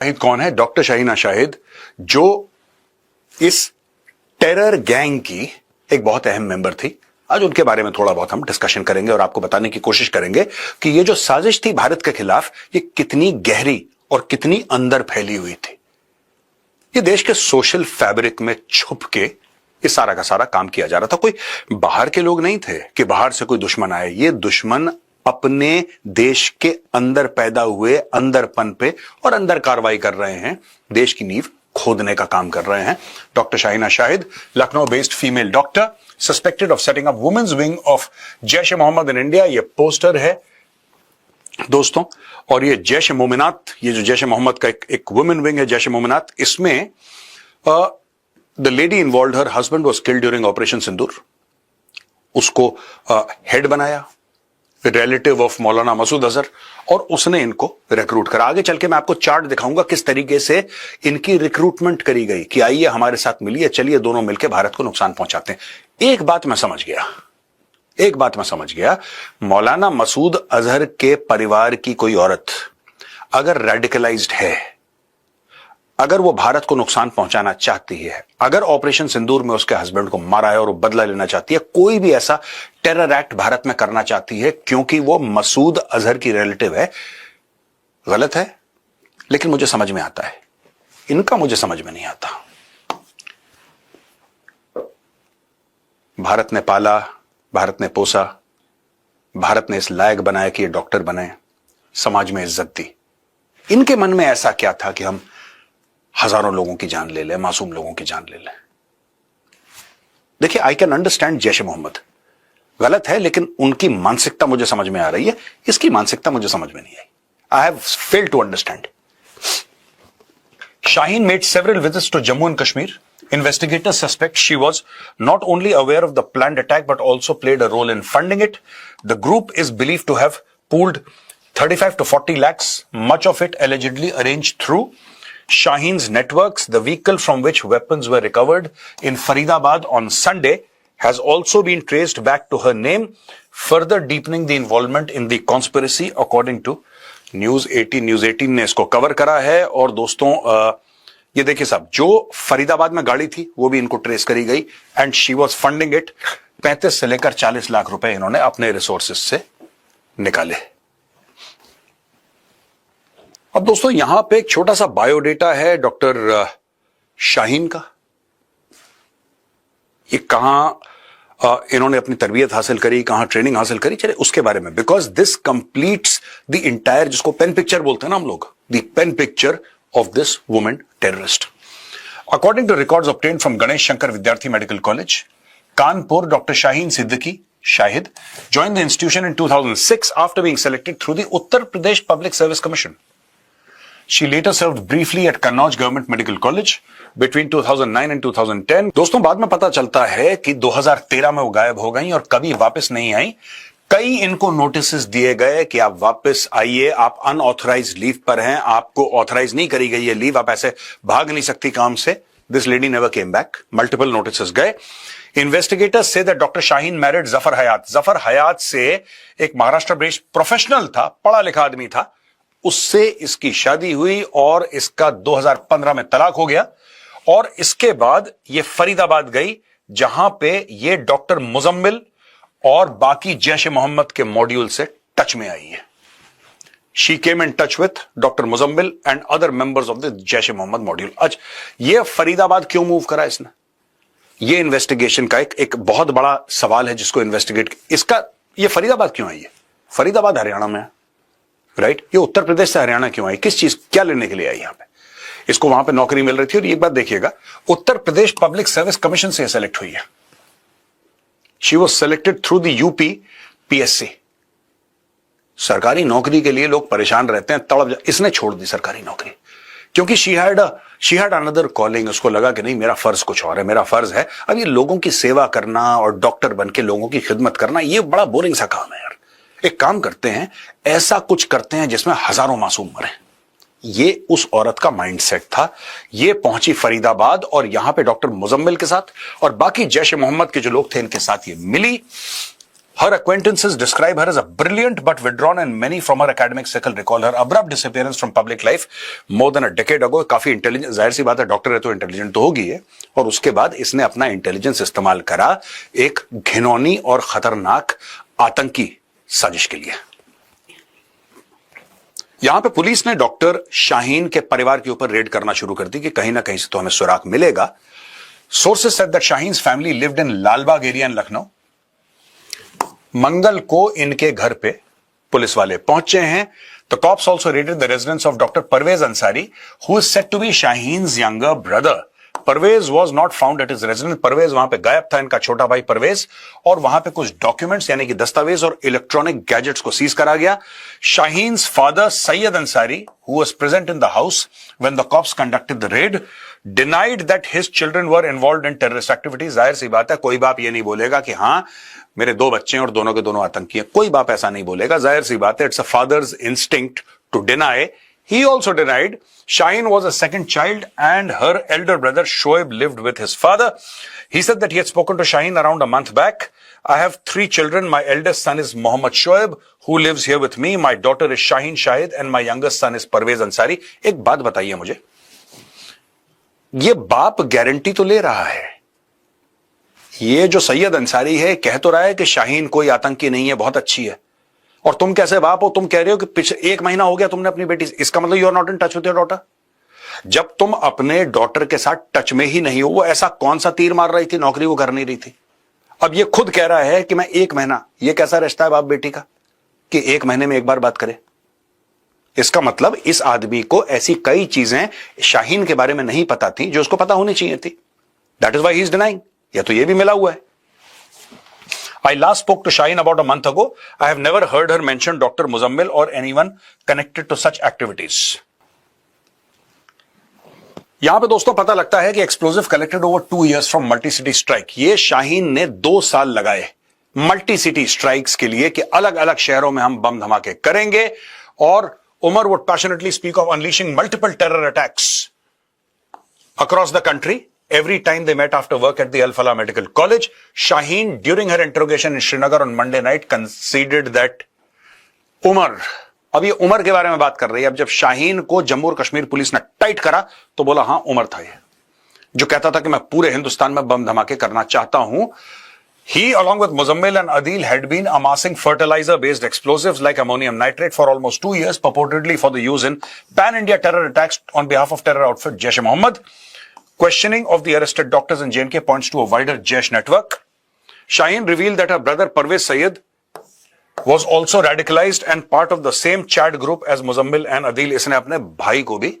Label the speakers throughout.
Speaker 1: शाहिद कौन है? डॉक्टर शाहीना शाहिद, जो इस टेरर गैंग की एक बहुत अहम मेंबर थी। आज उनके बारे में थोड़ा बहुत हम डिस्कशन करेंगे और आपको बताने की कोशिश करेंगे कि ये जो साजिश थी भारत के खिलाफ, ये कितनी गहरी और कितनी अंदर फैली हुई थी। ये देश के सोशल फैब्रिक में छुप के ये सारा का सारा काम किया जा रहा था। कोई बाहर के लोग नहीं थे कि बाहर से कोई दुश्मन आए। ये दुश्मन अपने देश के अंदर पैदा हुए अंदरपन पे और अंदर कार्रवाई कर रहे हैं, देश की नींव खोदने का काम कर रहे हैं। Doctor Shaheena Shahid, Lucknow based female doctor, suspected of setting up women's wing of Jaish e Mohammed in India. ये पोस्टर है दोस्तों, और ये जैश ए मोमिनात, ये जो जैश ए मोहम्मद का एक वुमेन विंग है जैश ए मोमिनात, इसमें the lady involved, her husband was killed during operation Sindoor. उसको हेड बनाया, रिलेटिव ऑफ मौलाना मसूद अजहर, और उसने इनको रिक्रूट करा। आगे चल के मैं आपको चार्ट दिखाऊंगा किस तरीके से इनकी रिक्रूटमेंट करी गई कि आइए हमारे साथ मिलिए, चलिए दोनों मिलकर भारत को नुकसान पहुंचाते हैं। एक बात मैं समझ गया, मौलाना मसूद अजहर के परिवार की कोई औरत अगर रेडिकलाइज्ड है, अगर वो भारत को नुकसान पहुंचाना चाहती है, अगर ऑपरेशन सिंदूर में उसके हस्बैंड को मारा है और वो बदला लेना चाहती है, कोई भी ऐसा टेरर एक्ट भारत में करना चाहती है क्योंकि वो मसूद अजहर की रिलेटिव है, गलत है। लेकिन मुझे समझ में आता है, इनका मुझे समझ में नहीं आता। भारत ने पाला, भारत ने पोसा, भारत ने इस लायक बनाया कि ये डॉक्टर बने, समाज में इज्जत दी। इनके मन में ऐसा क्या था कि हम हजारों लोगों की जान ले लें, मासूम लोगों की जान ले लें? देखिए, I can understand Jaish e Mohammad, गलत है, लेकिन उनकी मानसिकता मुझे समझ में आ रही है, इसकी मानसिकता मुझे समझ में नहीं आई। I have failed to understand. Shaheen made several visits to Jammu and Kashmir. Investigators suspect she was not only aware of the planned attack but also played a role in funding it. The group is believed to have pooled 35 to 40 lakhs, much of it allegedly arranged through Shaheen's networks. The vehicle from which weapons were recovered in Faridabad on Sunday has also been traced back to her name, further deepening the involvement in the conspiracy, according to news 18 ने इसको cover करा है। और दोस्तों ये देखिए साहब, जो फरीदाबाद में गाड़ी थी वो भी इनको ट्रेस करी गई, and she was funding it. 35 से लेकर 40 लाख रुपए इन्होंने अपने रिसोर्सेज से निकाले। अब दोस्तों यहां पे एक छोटा सा बायोडेटा है डॉक्टर शाहीन का। ये कहां इन्होंने अपनी तरबियत हासिल करी, कहां ट्रेनिंग हासिल करी, चले उसके बारे में, because this completes the entire, जिसको पेन पिक्चर बोलते हैं ना हम लोग, the pen picture of this women terrorist. According to records obtained from Ganesh Shankar Vidyarthi medical college Kanpur, doctor Shaheen Siddiqui Shahid joined the institution in 2006 after being selected through the Uttar Pradesh Public Service Commission. She later served briefly at Kannauj Government Medical College between 2009 and 2010. दोस्तों बाद में पता चलता है कि 2013 में वो गायब हो गई और कभी वापस नहीं आई। कई इनको नोटिसेस दिए गए कि आप वापस आइए, आप अनऑथराइज्ड लीव पर हैं, आपको ऑथराइज नहीं करी गई है लीव, आप ऐसे भाग नहीं सकती काम से। This lady never came back. Multiple notices गए। Investigators say that Dr. Shaheen married Zafar Hayat. Zafar Hayat से एक महाराष्ट्र बेस्ड प्रोफेशनल था, पढ़ा लिखा आदमी था, उससे इसकी शादी हुई और इसका 2015 में तलाक हो गया। और इसके बाद ये फरीदाबाद गई, जहां पे ये डॉक्टर मुजम्मिल और बाकी जैश ए मोहम्मद के मॉड्यूल से टच में आई है। She came in touch with Dr. Muzammil and other members of the Jaish e Mohammed module. अच्छा, ये फरीदाबाद क्यों मूव करा इसने? ये इन्वेस्टिगेशन का एक बहुत बड़ा सवाल है जिसको इन्वेस्टिगेट, इसका ये फरीदाबाद क्यों आई है? फरीदाबाद हरियाणा में है, राइट? ये उत्तर प्रदेश से हरियाणा क्यों आई? किस चीज, क्या लेने के लिए आई यहां पे? इसको वहां पे नौकरी मिल रही थी। और एक बात देखिएगा, Uttar Pradesh public service commission से सेलेक्ट हुई है। She was selected through the UP PSC। सरकारी नौकरी के लिए लोग परेशान रहते हैं, तड़प, इसने छोड़ दी सरकारी नौकरी क्योंकि शी हैड अनदर कॉलिंग। उसको लगा कि नहीं, मेरा फर्ज कुछ और है, मेरा फर्ज है अब ये लोगों की सेवा करना और डॉक्टर बनके लोगों की खिदमत करना, ये बड़ा बोरिंग सा काम है यार। एक काम करते हैं, ऐसा कुछ करते हैं जिसमें हजारों मासूम मरे। ये उस औरत का माइंडसेट था। ये पहुंची फरीदाबाद और यहां पे डॉक्टर मुजम्मिल के साथ और बाकी जैश ए मोहम्मद के जो लोग थे इनके साथ ये मिली। Her acquaintances describe her as a brilliant but withdrawn, and many from her academic circle recall her abrupt disappearance from public life more than a decade ago. काफी इंटेलिजेंट, जाहिर सी बात है, डॉक्टर है तो इंटेलिजेंट तो होगी है। और उसके बाद इसने अपना इंटेलिजेंस इस्तेमाल करा एक घिनौनी और खतरनाक आतंकी साजिश के लिए। यहां पे पुलिस ने डॉक्टर शाहीन के परिवार के ऊपर रेड करना शुरू कर दी कि कहीं ना कहीं से तो हमें सुराग मिलेगा। Sources said that Shaheen's family lived in Lalbagh area in Lucknow. मंगल को इनके घर पे पुलिस वाले पहुंचे हैं। The cops also raided the residence of Dr. Parvez Ansari, who is said to be Shaheen's younger brother. Parvez was not found at his residence. Parvez वहां पे गायब था, इनका छोटा भाई परवेज, और वहां पे कुछ डॉक्यूमेंट्स यानी कि दस्तावेज और इलेक्ट्रॉनिक गैजेट्स को सीज करा गया। Shaheen's father Syed Ansari, who was present in the house when the cops conducted the raid, denied that his children were involved in terrorist activities. जाहिर सी बात है, कोई बाप ये नहीं बोलेगा कि हाँ मेरे दो बच्चे हैं और दोनों के दोनों आतंकी हैं। कोई बाप ऐसा नहीं बोलेगा, जाहिर सी बात है, it's a father's instinct to deny. He also denied Shaheen was a second child and her elder brother Shoaib lived with his father. He said that he had spoken to Shaheen around a month back. I have 3 children. My eldest son is Mohammad Shoaib, who lives here with me. My daughter is Shaheen Shahid and my youngest son is Parvez Ansari. एक बात बताइए मुझे, ये बाप guarantee तो ले रहा है, ये जो सैयद अंसारी है कह तो रहा है कि शाहीन कोई आतंकी नहीं है, बहुत अच्छी है, और तुम कैसे बाप हो, तुम कह रहे हो कि पिछले 1 महीना हो गया तुमने अपनी बेटी से, इसका मतलब you are not in touch with your daughter. जब तुम अपने डॉटर के साथ टच में ही नहीं हो, वो ऐसा कौन सा तीर मार रही थी, नौकरी वो कर नहीं रही थी। अब ये खुद कह रहा है कि मैं 1 महीना, ये कैसा रिश्ता है बाप बेटी का कि 1 महीने में एक बार बात करे। इसका मतलब इस आदमी को ऐसी कई चीजें शाहीन के बारे में नहीं पता थी जो उसको पता होनी चाहिए थी। That is why he is denying. या तो ये भी मिला हुआ है। I last spoke to Shaheen about a month ago. I have never heard her mention Dr. Muzammil or anyone connected to such activities. यहां पे दोस्तों पता लगता है कि explosive collected over 2 years from multi city strike. ये शाहीन ने 2 साल लगाए मल्टी सिटी स्ट्राइक्स के लिए कि अलग अलग शहरों में हम बम धमाके करेंगे, और Umar would passionately speak of unleashing multiple terror attacks across the country every time they met after work at the Al Falah Medical College. Shaheen, during her interrogation in Srinagar on Monday night, conceded that Umar, अब ये उमर के बारे में बात कर रही है। अब जब शाहीन को जम्मू और कश्मीर पुलिस ने टाइट करा तो बोला हाँ उमर था ये, जो कहता था कि मैं पूरे हिंदुस्तान में बम धमाके करना चाहता हूं। He, along with Muzammil and Adil, had been amassing fertilizer-based explosives like ammonium nitrate for almost 2 years, purportedly for the use in pan-India terror attacks on behalf of terror outfit Jaish-e-Mohammed. Questioning of the arrested doctors in J&K points to a wider Jaish network. Shaheen revealed that her brother Parvez Syed was also radicalized and part of the same chat group as Muzammil and Adil. इसने अपने भाई को भी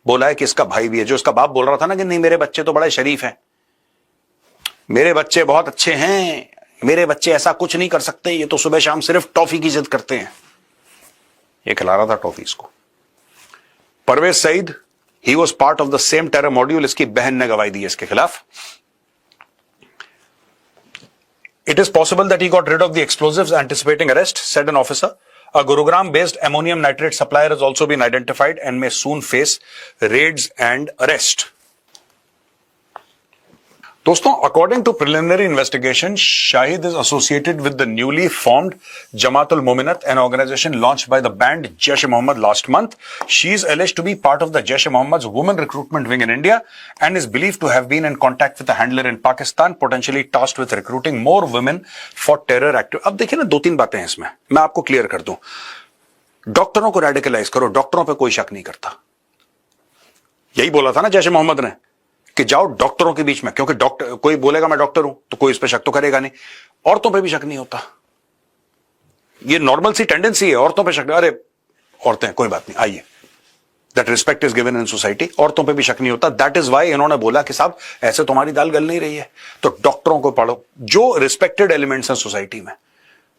Speaker 1: बोला है कि इसका भाई भी है, जो इसका बाप बोल रहा था ना कि नहीं मेरे बच्चे तो बड़े शरीफ हैं, मेरे बच्चे बहुत अच्छे हैं, मेरे बच्चे ऐसा कुछ नहीं कर सकते, ये तो सुबह शाम सिर्फ टॉफी की जिद करते हैं। ये खिला रहा था टॉफी इसको। Parvez Saeed, he was part of the same terror module, इसकी बहन ने गवाही दी है इसके खिलाफ। It is possible that he got rid of the explosives anticipating arrest, said an officer. A Gurugram-based ammonium nitrate supplier has also been identified and may soon face raids and arrest. दोस्तों, according to preliminary investigation, Shahid is associated with the newly formed Jamaat ul-Muminat, an organization launched by the banned Jaish-e-Mohammed last month. She is alleged to be part of the Jaish-e-Mohammed's women recruitment wing in India and is believed to have been in contact with a handler in Pakistan, potentially tasked with recruiting more women for terror activities. अब देखिए ना, 2-3 बातें हैं इसमें, मैं आपको clear कर दूं। डॉक्टरों को रेडिकलाइज करो, डॉक्टरों पे कोई शक नहीं करता। यही बोला था ना जैश-ए-मोहम्मद ने कि जाओ डॉक्टरों के बीच में, क्योंकि डॉक्टर, कोई बोलेगा मैं डॉक्टर हूं तो कोई इस पे शक तो करेगा नहीं। औरतों पे भी शक नहीं होता, ये नॉर्मल सी टेंडेंसी है, औरतों पे शक, अरे औरतें कोई बात नहीं, आइए, that respect is given in society. औरतों पे भी शक नहीं होता। दैट इज वाई इन्होंने बोला कि साहब ऐसे तुम्हारी दाल गल नहीं रही है, तो डॉक्टरों को पढ़ो, जो रिस्पेक्टेड एलिमेंट्स हैं सोसाइटी में,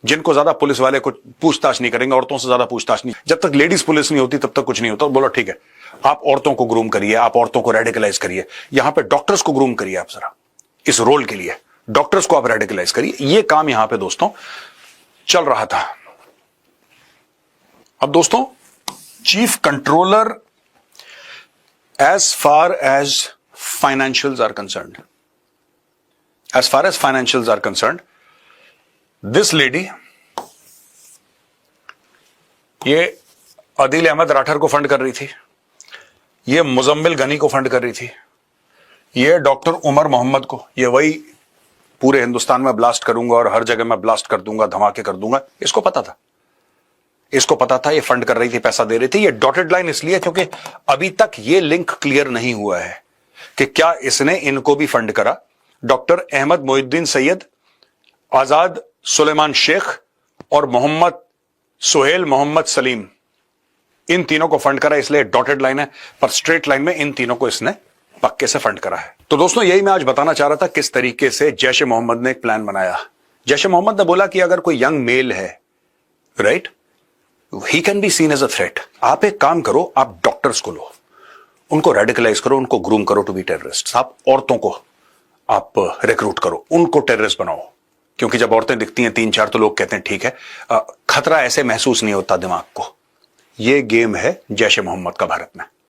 Speaker 1: जिनको ज्यादा पुलिस वाले को पूछताछ नहीं करेंगे, औरतों से ज्यादा पूछताछ नहीं। जब तक लेडीज पुलिस नहीं होती तब तक कुछ नहीं होता। बोलो ठीक है, आप औरतों को ग्रूम करिए, आप औरतों को रेडिकलाइज करिए, यहां पे डॉक्टर्स को ग्रूम करिए आप जरा इस रोल के लिए, डॉक्टर्स को आप रेडिकलाइज करिए। ये काम यहां पे दोस्तों चल रहा था। अब दोस्तों, chief controller, as far as financials are concerned, this lady, ये आदिल अहमद राठर को फंड कर रही थी, ये मुजम्मिल गनी को फंड कर रही थी, ये डॉक्टर उमर मोहम्मद को, ये वही पूरे हिंदुस्तान में ब्लास्ट करूंगा और हर जगह में ब्लास्ट कर दूंगा, धमाके कर दूंगा, इसको पता था, इसको पता था, ये फंड कर रही थी, पैसा दे रही थी। ये डॉटेड लाइन इसलिए क्योंकि अभी तक ये लिंक क्लियर नहीं हुआ है कि क्या इसने इनको भी फंड करा। डॉक्टर अहमद मोइनुद्दीन सैयद, आजाद सुलेमान शेख और मोहम्मद सुहेल मोहम्मद सलीम, इन तीनों को फंड करा, इसलिए डॉटेड लाइन है, पर स्ट्रेट लाइन में इन तीनों को इसने पक्के से फंड करा है। तो दोस्तों यही मैं आज बताना चाह रहा था किस तरीके से जैश ए मोहम्मद ने एक प्लान बनाया। जैश ए मोहम्मद ने बोला कि अगर कोई यंग मेल है, right, he can be seen as a threat. आप एक काम करो, आप डॉक्टर्स को लो, उनको रेडिकलाइज करो, उनको ग्रूम करो टू बी टेररिस्ट। आप औरतों को आप रिक्रूट करो, उनको टेररिस्ट बनाओ, क्योंकि जब औरतें दिखती हैं 3-4 तो लोग कहते हैं ठीक है, खतरा ऐसे महसूस नहीं होता दिमाग को। यह गेम है जैश ए मोहम्मद का भारत में।